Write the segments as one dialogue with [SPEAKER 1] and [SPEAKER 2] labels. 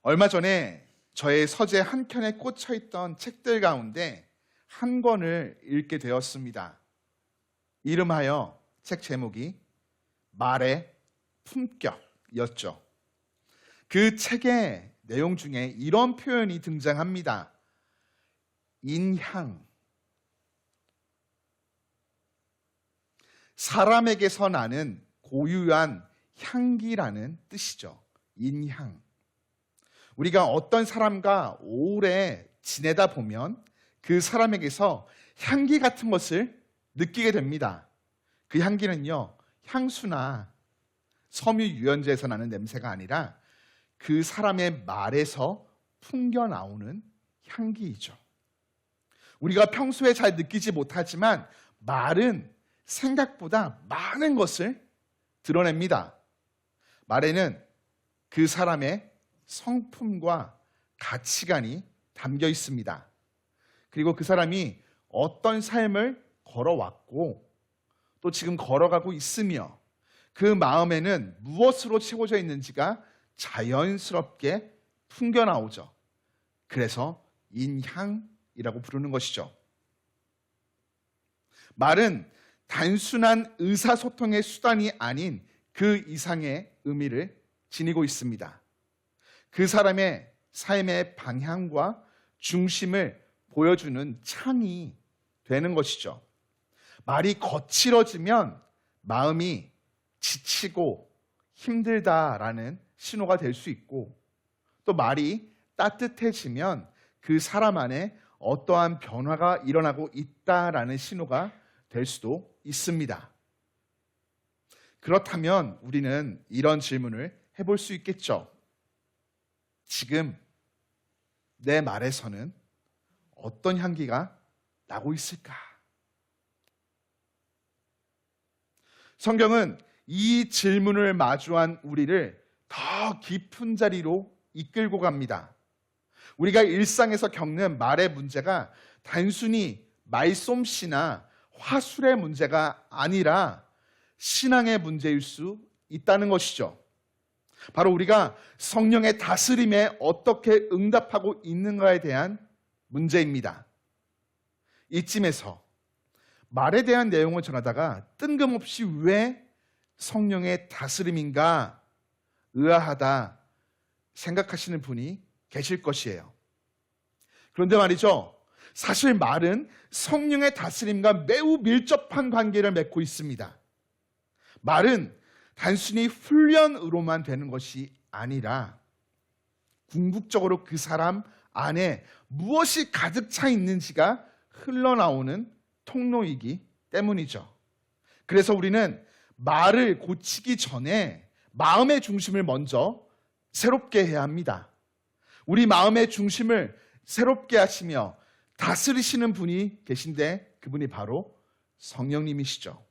[SPEAKER 1] 얼마 전에 저의 서재 한 켠에 꽂혀 있던 책들 가운데 한 권을 읽게 되었습니다. 이름하여 책 제목이 말의 품격이었죠. 그 책의 내용 중에 이런 표현이 등장합니다. 인향. 사람에게서 나는 고유한 향기라는 뜻이죠. 인향. 우리가 어떤 사람과 오래 지내다 보면 그 사람에게서 향기 같은 것을 느끼게 됩니다. 그 향기는요, 향수나 섬유 유연제에서 나는 냄새가 아니라 그 사람의 말에서 풍겨 나오는 향기이죠. 우리가 평소에 잘 느끼지 못하지만 말은 생각보다 많은 것을 드러냅니다. 말에는 그 사람의 성품과 가치관이 담겨 있습니다. 그리고 그 사람이 어떤 삶을 걸어왔고 또 지금 걸어가고 있으며 그 마음에는 무엇으로 채워져 있는지가 자연스럽게 풍겨 나오죠. 그래서 인향이라고 부르는 것이죠. 말은 단순한 의사소통의 수단이 아닌 그 이상의 의미를 지니고 있습니다. 그 사람의 삶의 방향과 중심을 보여주는 창이 되는 것이죠. 말이 거칠어지면 마음이 지치고 힘들다라는 신호가 될 수 있고, 또 말이 따뜻해지면 그 사람 안에 어떠한 변화가 일어나고 있다라는 신호가 될 수도 있습니다. 그렇다면 우리는 이런 질문을 해볼 수 있겠죠. 지금 내 말에서는 어떤 향기가 나고 있을까? 성경은 이 질문을 마주한 우리를 더 깊은 자리로 이끌고 갑니다. 우리가 일상에서 겪는 말의 문제가 단순히 말솜씨나 화술의 문제가 아니라 신앙의 문제일 수 있다는 것이죠. 바로 우리가 성령의 다스림에 어떻게 응답하고 있는가에 대한 문제입니다. 이쯤에서 말에 대한 내용을 전하다가 뜬금없이 왜 성령의 다스림인가 의아하다 생각하시는 분이 계실 것이에요. 그런데 말이죠, 사실 말은 성령의 다스림과 매우 밀접한 관계를 맺고 있습니다. 말은 단순히 훈련으로만 되는 것이 아니라 궁극적으로 그 사람 안에 무엇이 가득 차 있는지가 흘러나오는 통로이기 때문이죠. 그래서 우리는 말을 고치기 전에 마음의 중심을 먼저 새롭게 해야 합니다. 우리 마음의 중심을 새롭게 하시며 다스리시는 분이 계신데 그분이 바로 성령님이시죠.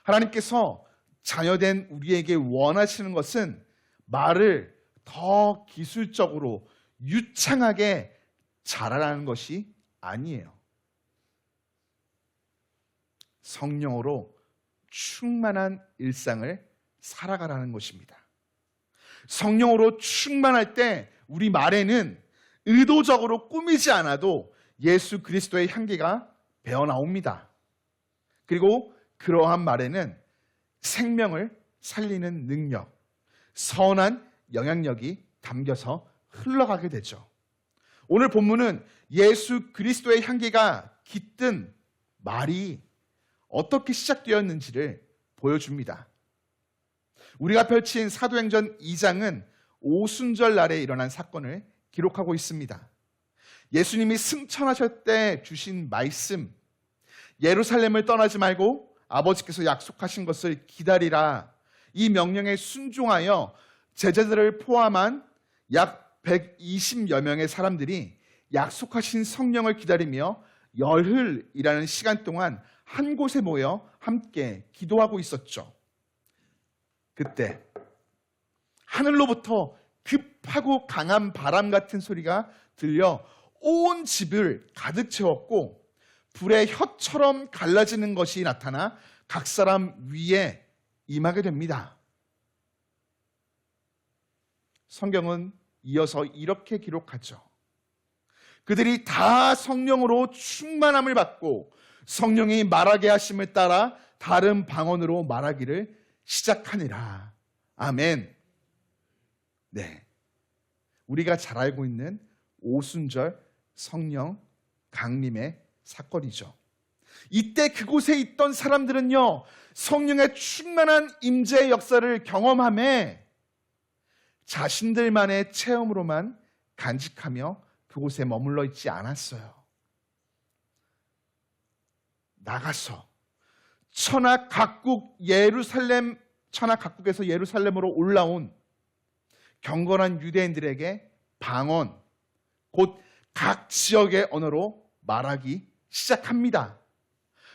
[SPEAKER 1] 하나님께서 자녀된 우리에게 원하시는 것은 말을 더 기술적으로 유창하게 잘하라는 것이 아니에요. 성령으로 충만한 일상을 살아가라는 것입니다. 성령으로 충만할 때 우리 말에는 의도적으로 꾸미지 않아도 예수 그리스도의 향기가 배어나옵니다. 그리고 그러한 말에는 생명을 살리는 능력, 선한 영향력이 담겨서 흘러가게 되죠. 오늘 본문은 예수 그리스도의 향기가 깃든 말이 어떻게 시작되었는지를 보여줍니다. 우리가 펼친 사도행전 2장은 오순절 날에 일어난 사건을 기록하고 있습니다. 예수님이 승천하실 때 주신 말씀, 예루살렘을 떠나지 말고 아버지께서 약속하신 것을 기다리라, 이 명령에 순종하여 제자들을 포함한 약 120여 명의 사람들이 약속하신 성령을 기다리며 열흘이라는 시간 동안 한 곳에 모여 함께 기도하고 있었죠. 그때 하늘로부터 급하고 강한 바람 같은 소리가 들려 온 집을 가득 채웠고, 불의 혀처럼 갈라지는 것이 나타나 각 사람 위에 임하게 됩니다. 성경은 이어서 이렇게 기록하죠. 그들이 다 성령으로 충만함을 받고 성령이 말하게 하심을 따라 다른 방언으로 말하기를 시작하니라. 아멘. 네. 우리가 잘 알고 있는 오순절 성령 강림의 사건이죠. 이때 그곳에 있던 사람들은요, 성령의 충만한 임재의 역사를 경험하며 자신들만의 체험으로만 간직하며 그곳에 머물러 있지 않았어요. 나가서 천하 각국에서 예루살렘으로 올라온 경건한 유대인들에게 방언, 곧 각 지역의 언어로 말하기 시작합니다.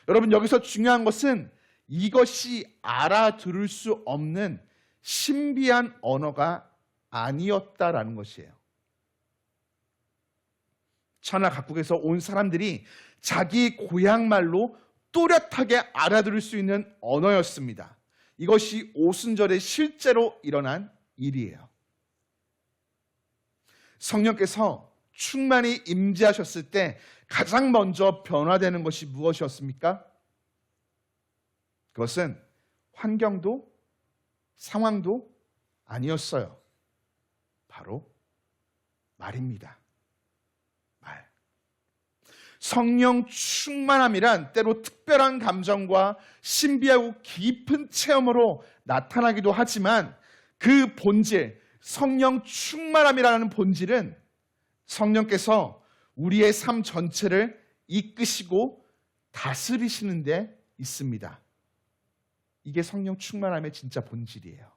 [SPEAKER 1] 여러분, 여기서 중요한 것은 이것이 알아들을 수 없는 신비한 언어가 아니었다라는 것이에요. 천하 각국에서 온 사람들이 자기 고향 말로 또렷하게 알아들을 수 있는 언어였습니다. 이것이 오순절에 실제로 일어난 일이에요. 성령께서 충만히 임재하셨을 때 가장 먼저 변화되는 것이 무엇이었습니까? 그것은 환경도 상황도 아니었어요. 바로 말입니다. 말. 성령 충만함이란 때로 특별한 감정과 신비하고 깊은 체험으로 나타나기도 하지만 그 본질, 성령 충만함이라는 본질은 성령께서 우리의 삶 전체를 이끄시고 다스리시는 데 있습니다. 이게 성령 충만함의 진짜 본질이에요.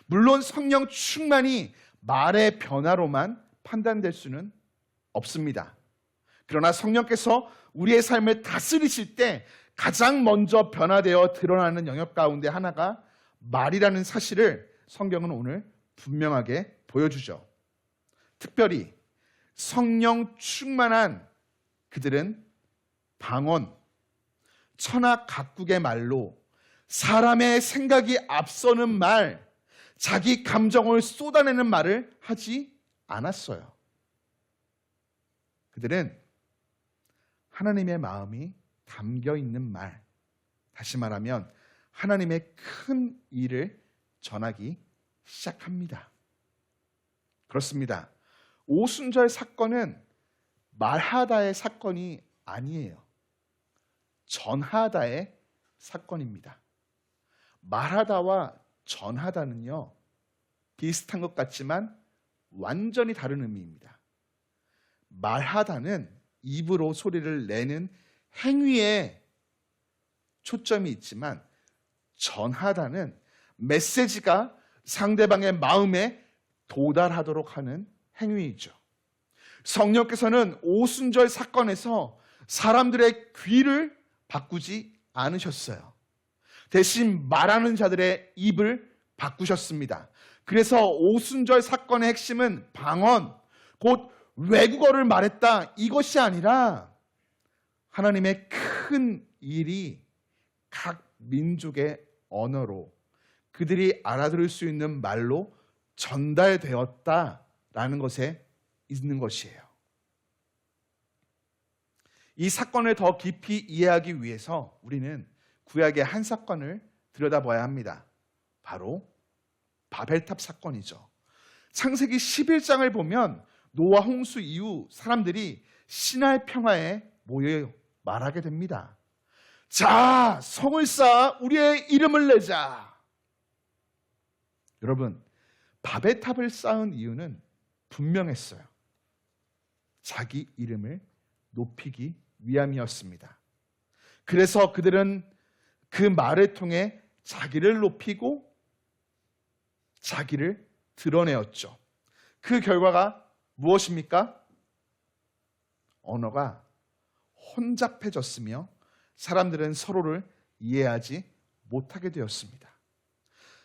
[SPEAKER 1] 물론 성령 충만이 말의 변화로만 판단될 수는 없습니다. 그러나 성령께서 우리의 삶을 다스리실 때 가장 먼저 변화되어 드러나는 영역 가운데 하나가 말이라는 사실을 성경은 오늘 분명하게 보여주죠. 특별히 성령 충만한 그들은 방언, 천하 각국의 말로 사람의 생각이 앞서는 말, 자기 감정을 쏟아내는 말을 하지 않았어요. 그들은 하나님의 마음이 담겨 있는 말, 다시 말하면 하나님의 큰 일을 전하기 시작합니다. 그렇습니다. 오순절 사건은 말하다의 사건이 아니에요. 전하다의 사건입니다. 말하다와 전하다는요, 비슷한 것 같지만 완전히 다른 의미입니다. 말하다는 입으로 소리를 내는 행위에 초점이 있지만 전하다는 메시지가 상대방의 마음에 도달하도록 하는 행위이죠. 성령께서는 오순절 사건에서 사람들의 귀를 바꾸지 않으셨어요. 대신 말하는 자들의 입을 바꾸셨습니다. 그래서 오순절 사건의 핵심은 방언, 곧 외국어를 말했다, 이것이 아니라 하나님의 큰 일이 각 민족의 언어로 그들이 알아들을 수 있는 말로 전달되었다라는 것에 있는 것이에요. 이 사건을 더 깊이 이해하기 위해서 우리는 구약의 한 사건을 들여다봐야 합니다. 바로 바벨탑 사건이죠. 창세기 11장을 보면 노아 홍수 이후 사람들이 신할 평화에 모여 말하게 됩니다. 자, 성을 쌓아 우리의 이름을 내자. 여러분, 바벨탑을 쌓은 이유는 분명했어요. 자기 이름을 높이기 위함이었습니다. 그래서 그들은 그 말을 통해 자기를 높이고 자기를 드러내었죠. 그 결과가 무엇입니까? 언어가 혼잡해졌으며 사람들은 서로를 이해하지 못하게 되었습니다.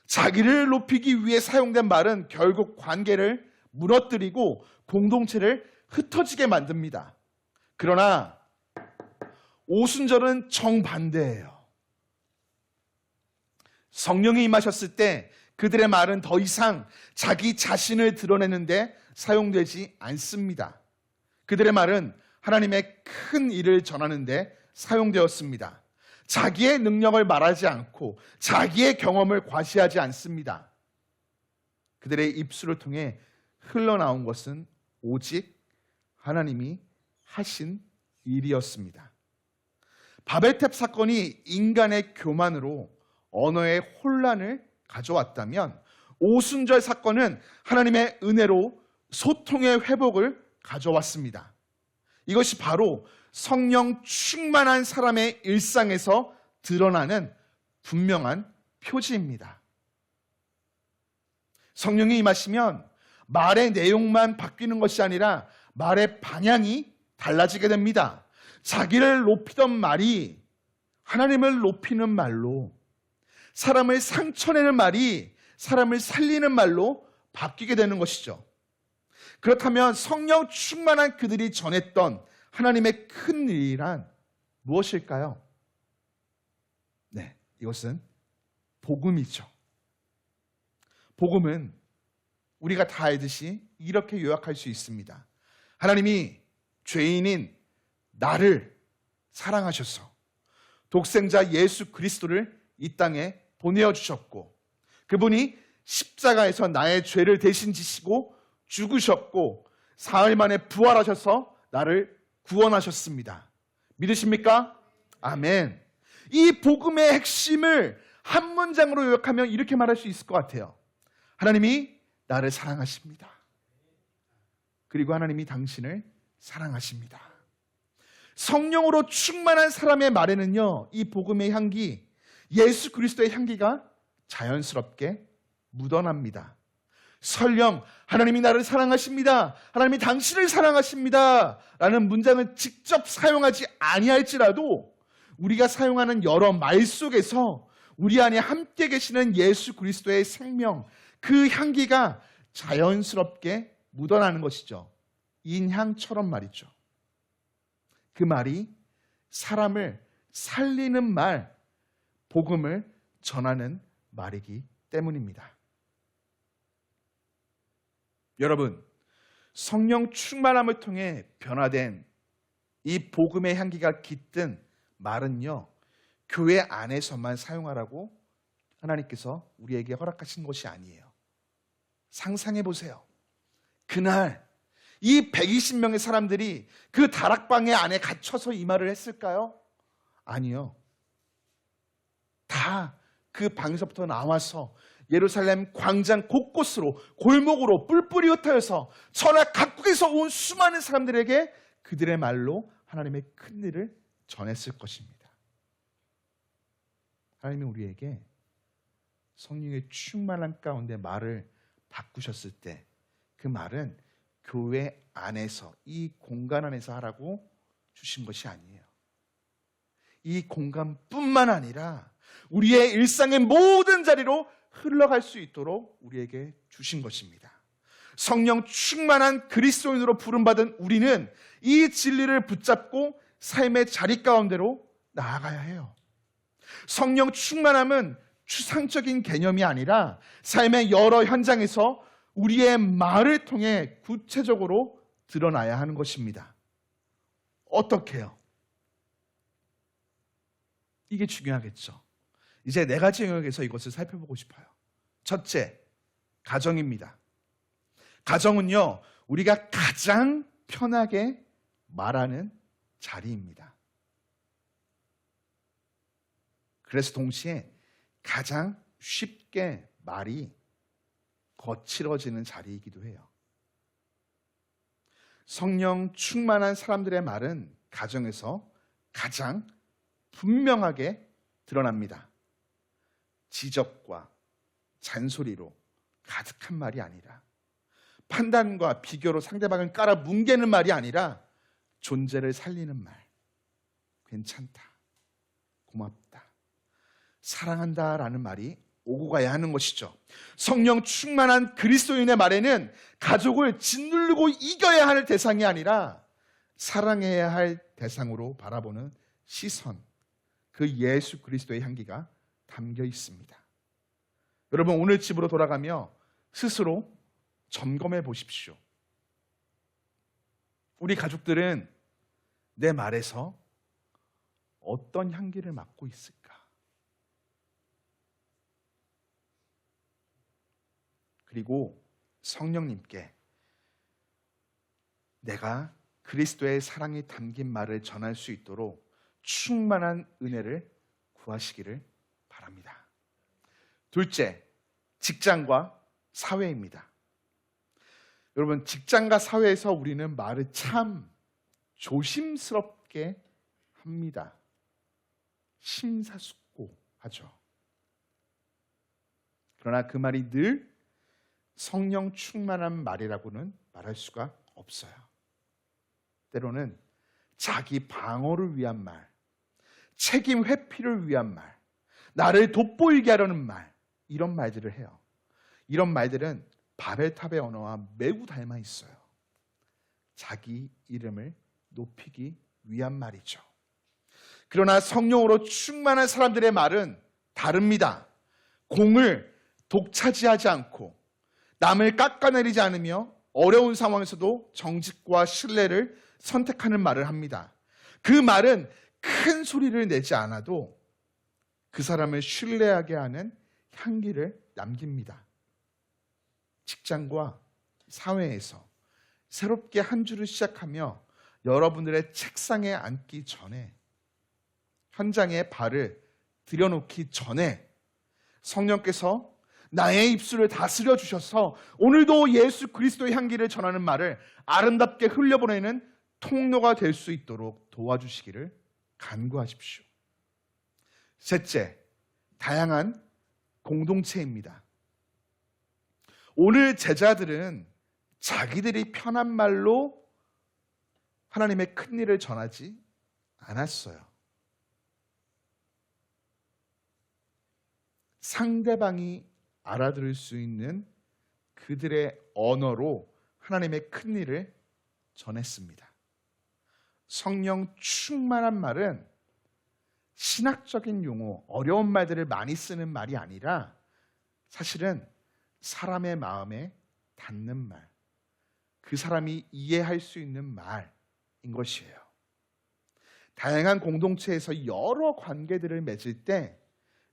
[SPEAKER 1] 자기를 높이기 위해 사용된 말은 결국 관계를 무너뜨리고 공동체를 흩어지게 만듭니다. 그러나 오순절은 정반대예요. 성령이 임하셨을 때 그들의 말은 더 이상 자기 자신을 드러내는데 사용되지 않습니다. 그들의 말은 하나님의 큰 일을 전하는데 사용되었습니다. 자기의 능력을 말하지 않고 자기의 경험을 과시하지 않습니다. 그들의 입술을 통해 흘러나온 것은 오직 하나님이 하신 일이었습니다. 바벨탑 사건이 인간의 교만으로 언어의 혼란을 가져왔다면 오순절 사건은 하나님의 은혜로 소통의 회복을 가져왔습니다. 이것이 바로 성령 충만한 사람의 일상에서 드러나는 분명한 표지입니다. 성령이 임하시면 말의 내용만 바뀌는 것이 아니라 말의 방향이 달라지게 됩니다. 자기를 높이던 말이 하나님을 높이는 말로, 사람을 상처내는 말이 사람을 살리는 말로 바뀌게 되는 것이죠. 그렇다면 성령 충만한 그들이 전했던 하나님의 큰 일이란 무엇일까요? 네, 이것은 복음이죠. 복음은 우리가 다 알듯이 이렇게 요약할 수 있습니다. 하나님이 죄인인 나를 사랑하셔서 독생자 예수 그리스도를 이 땅에 보내어 그분이 십자가에서 나의 죄를 대신 지시고 죽으셨고 사흘 만에 부활하셔서 나를 구원하셨습니다. 믿으십니까? 아멘. 이 복음의 핵심을 한 문장으로 요약하면 이렇게 말할 수 있을 것 같아요. 하나님이 나를 사랑하십니다. 그리고 하나님이 당신을 사랑하십니다. 성령으로 충만한 사람의 말에는요, 이 복음의 향기, 예수 그리스도의 향기가 자연스럽게 묻어납니다. 설령 하나님이 나를 사랑하십니다, 하나님이 당신을 사랑하십니다 라는 문장을 직접 사용하지 아니할지라도 우리가 사용하는 여러 말 속에서 우리 안에 함께 계시는 예수 그리스도의 생명, 그 향기가 자연스럽게 묻어나는 것이죠. 인향처럼 말이죠. 그 말이 사람을 살리는 말, 복음을 전하는 말이기 때문입니다. 여러분, 성령 충만함을 통해 변화된 이 복음의 향기가 깃든 말은요, 교회 안에서만 사용하라고 하나님께서 우리에게 허락하신 것이 아니에요. 상상해 보세요. 그날 이 120명의 사람들이 그 다락방의 안에 갇혀서 이 말을 했을까요? 아니요. 다 그 방에서부터 나와서 예루살렘 광장 곳곳으로 골목으로 뿔뿔이 흩어져서 천하 각국에서 온 수많은 사람들에게 그들의 말로 하나님의 큰 일을 전했을 것입니다. 하나님이 우리에게 성령의 충만한 가운데 말을 바꾸셨을 때 그 말은 교회 안에서, 이 공간 안에서 하라고 주신 것이 아니에요. 이 공간뿐만 아니라 우리의 일상의 모든 자리로 흘러갈 수 있도록 우리에게 주신 것입니다. 성령 충만한 그리스도인으로 부름받은 우리는 이 진리를 붙잡고 삶의 자리 가운데로 나아가야 해요. 성령 충만함은 추상적인 개념이 아니라 삶의 여러 현장에서 우리의 말을 통해 구체적으로 드러나야 하는 것입니다. 어떻게요? 이게 중요하겠죠. 이제 4가지 영역에서 이것을 살펴보고 싶어요. 첫째, 가정입니다. 가정은요, 우리가 가장 편하게 말하는 자리입니다. 그래서 동시에 가장 쉽게 말이 거칠어지는 자리이기도 해요. 성령 충만한 사람들의 말은 가정에서 가장 분명하게 드러납니다. 지적과 잔소리로 가득한 말이 아니라, 판단과 비교로 상대방을 깔아 뭉개는 말이 아니라 존재를 살리는 말. 괜찮다, 고맙다, 사랑한다라는 말이 오고 가야 하는 것이죠. 성령 충만한 그리스도인의 말에는 가족을 짓누르고 이겨야 할 대상이 아니라 사랑해야 할 대상으로 바라보는 시선, 그 예수 그리스도의 향기가 담겨 있습니다. 여러분, 오늘 집으로 돌아가며 스스로 점검해 보십시오. 우리 가족들은 내 말에서 어떤 향기를 맡고 있을까? 그리고 성령님께 내가 그리스도의 사랑이 담긴 말을 전할 수 있도록 충만한 은혜를 구하시기를 바랍니다. 둘째, 직장과 사회입니다. 여러분, 직장과 사회에서 우리는 말을 참 조심스럽게 합니다. 심사숙고하죠. 그러나 그 말이 늘 성령 충만한 말이라고는 말할 수가 없어요. 때로는 자기 방어를 위한 말, 책임 회피를 위한 말, 나를 돋보이게 하려는 말, 이런 말들을 해요. 이런 말들은 바벨탑의 언어와 매우 닮아 있어요. 자기 이름을 높이기 위한 말이죠. 그러나 성령으로 충만한 사람들의 말은 다릅니다. 공을 독차지하지 않고 남을 깎아내리지 않으며 어려운 상황에서도 정직과 신뢰를 선택하는 말을 합니다. 그 말은 큰 소리를 내지 않아도 그 사람을 신뢰하게 하는 향기를 남깁니다. 직장과 사회에서 새롭게 한 주를 시작하며 여러분들의 책상에 앉기 전에, 현장에 발을 들여놓기 전에 성령께서 나의 입술을 다스려 주셔서 오늘도 예수 그리스도의 향기를 전하는 말을 아름답게 흘려보내는 통로가 될 수 있도록 도와주시기를 간구하십시오. 셋째, 다양한 공동체입니다. 오늘 제자들은 자기들이 편한 말로 하나님의 큰 일을 전하지 않았어요. 상대방이 알아들을 수 있는 그들의 언어로 하나님의 큰 일을 전했습니다. 성령 충만한 말은 신학적인 용어, 어려운 말들을 많이 쓰는 말이 아니라 사실은 사람의 마음에 닿는 말, 그 사람이 이해할 수 있는 말인 것이에요. 다양한 공동체에서 여러 관계들을 맺을 때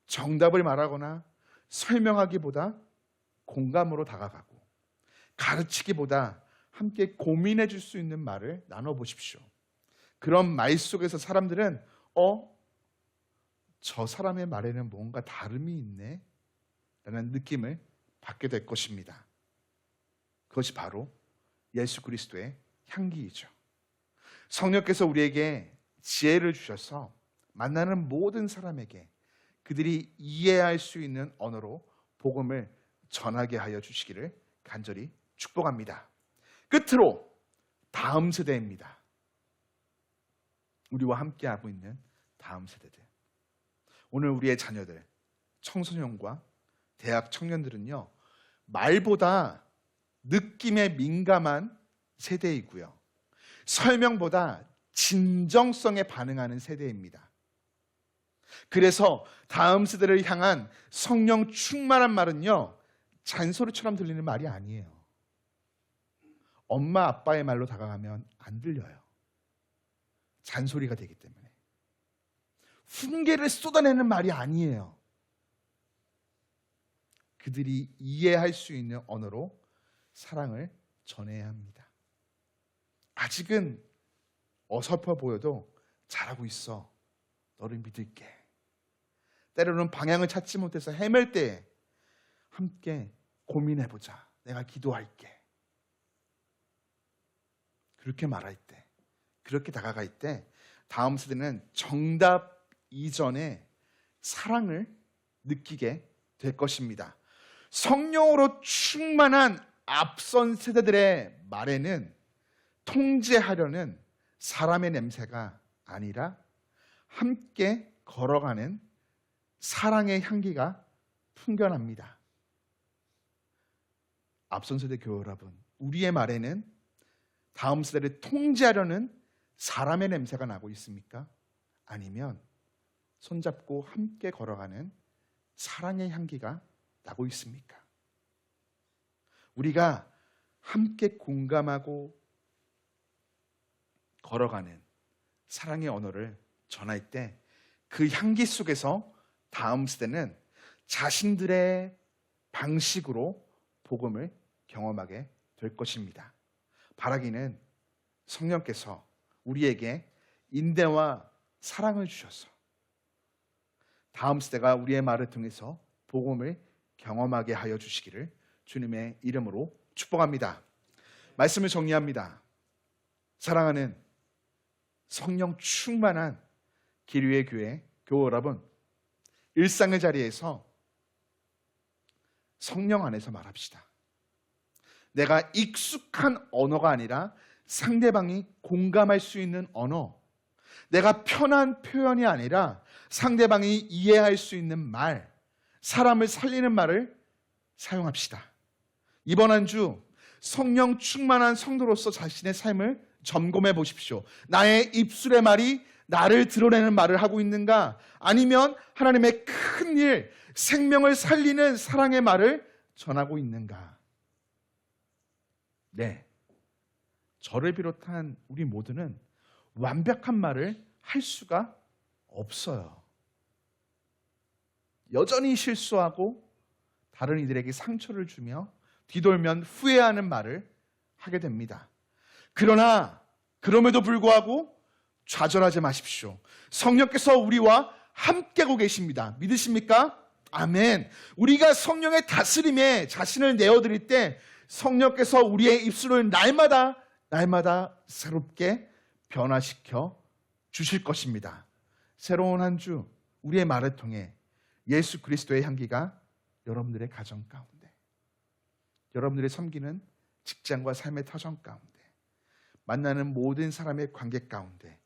[SPEAKER 1] 정답을 말하거나 설명하기보다 공감으로 다가가고 가르치기보다 함께 고민해 줄 수 있는 말을 나눠보십시오. 그런 말 속에서 사람들은 저 사람의 말에는 뭔가 다름이 있네 라는 느낌을 받게 될 것입니다. 그것이 바로 예수 그리스도의 향기이죠. 성령께서 우리에게 지혜를 주셔서 만나는 모든 사람에게 그들이 이해할 수 있는 언어로 복음을 전하게 하여 주시기를 간절히 축복합니다. 끝으로 다음 세대입니다. 우리와 함께하고 있는 다음 세대들. 오늘 우리의 자녀들, 청소년과 대학 청년들은요, 말보다 느낌에 민감한 세대이고요, 설명보다 진정성에 반응하는 세대입니다. 그래서 다음 세대를 향한 성령 충만한 말은요, 잔소리처럼 들리는 말이 아니에요. 엄마 아빠의 말로 다가가면 안 들려요. 잔소리가 되기 때문에. 훈계를 쏟아내는 말이 아니에요. 그들이 이해할 수 있는 언어로 사랑을 전해야 합니다. 아직은 어설퍼 보여도 잘하고 있어. 너를 믿을게. 때로는 방향을 찾지 못해서 헤맬 때 함께 고민해보자. 내가 기도할게. 그렇게 말할 때, 그렇게 다가갈 때 다음 세대는 정답 이전에 사랑을 느끼게 될 것입니다. 성령으로 충만한 앞선 세대들의 말에는 통제하려는 사람의 냄새가 아니라 함께 걸어가는 사랑의 향기가 풍겨납니다. 앞선 세대 교회 여러분, 우리의 말에는 다음 세대를 통제하려는 사람의 냄새가 나고 있습니까? 아니면 손잡고 함께 걸어가는 사랑의 향기가 나고 있습니까? 우리가 함께 공감하고 걸어가는 사랑의 언어를 전할 때 그 향기 속에서 다음 세대는 자신들의 방식으로 복음을 경험하게 될 것입니다. 바라기는 성령께서 우리에게 인내와 사랑을 주셔서 다음 세대가 우리의 말을 통해서 복음을 경험하게 하여 주시기를 주님의 이름으로 축복합니다. 말씀을 정리합니다. 사랑하는 성령 충만한 기류의 교회 교우 여러분, 일상의 자리에서 성령 안에서 말합시다. 내가 익숙한 언어가 아니라 상대방이 공감할 수 있는 언어, 내가 편한 표현이 아니라 상대방이 이해할 수 있는 말, 사람을 살리는 말을 사용합시다. 이번 한 주 성령 충만한 성도로서 자신의 삶을 점검해 보십시오. 나의 입술의 말이 나를 드러내는 말을 하고 있는가? 아니면 하나님의 큰 일, 생명을 살리는 사랑의 말을 전하고 있는가? 네, 저를 비롯한 우리 모두는 완벽한 말을 할 수가 없어요. 여전히 실수하고 다른 이들에게 상처를 주며 뒤돌면 후회하는 말을 하게 됩니다. 그러나 그럼에도 불구하고 좌절하지 마십시오. 성령께서 우리와 함께하고 계십니다. 믿으십니까? 아멘. 우리가 성령의 다스림에 자신을 내어드릴 때 성령께서 우리의 입술을 날마다 새롭게 변화시켜 주실 것입니다. 새로운 한 주 우리의 말을 통해 예수 그리스도의 향기가 여러분들의 가정 가운데, 여러분들의 섬기는 직장과 삶의 터전 가운데, 만나는 모든 사람의 관계 가운데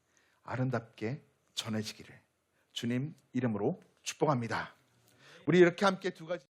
[SPEAKER 1] 아름답게 전해지기를 주님 이름으로 축복합니다. 우리 이렇게 함께 두 가지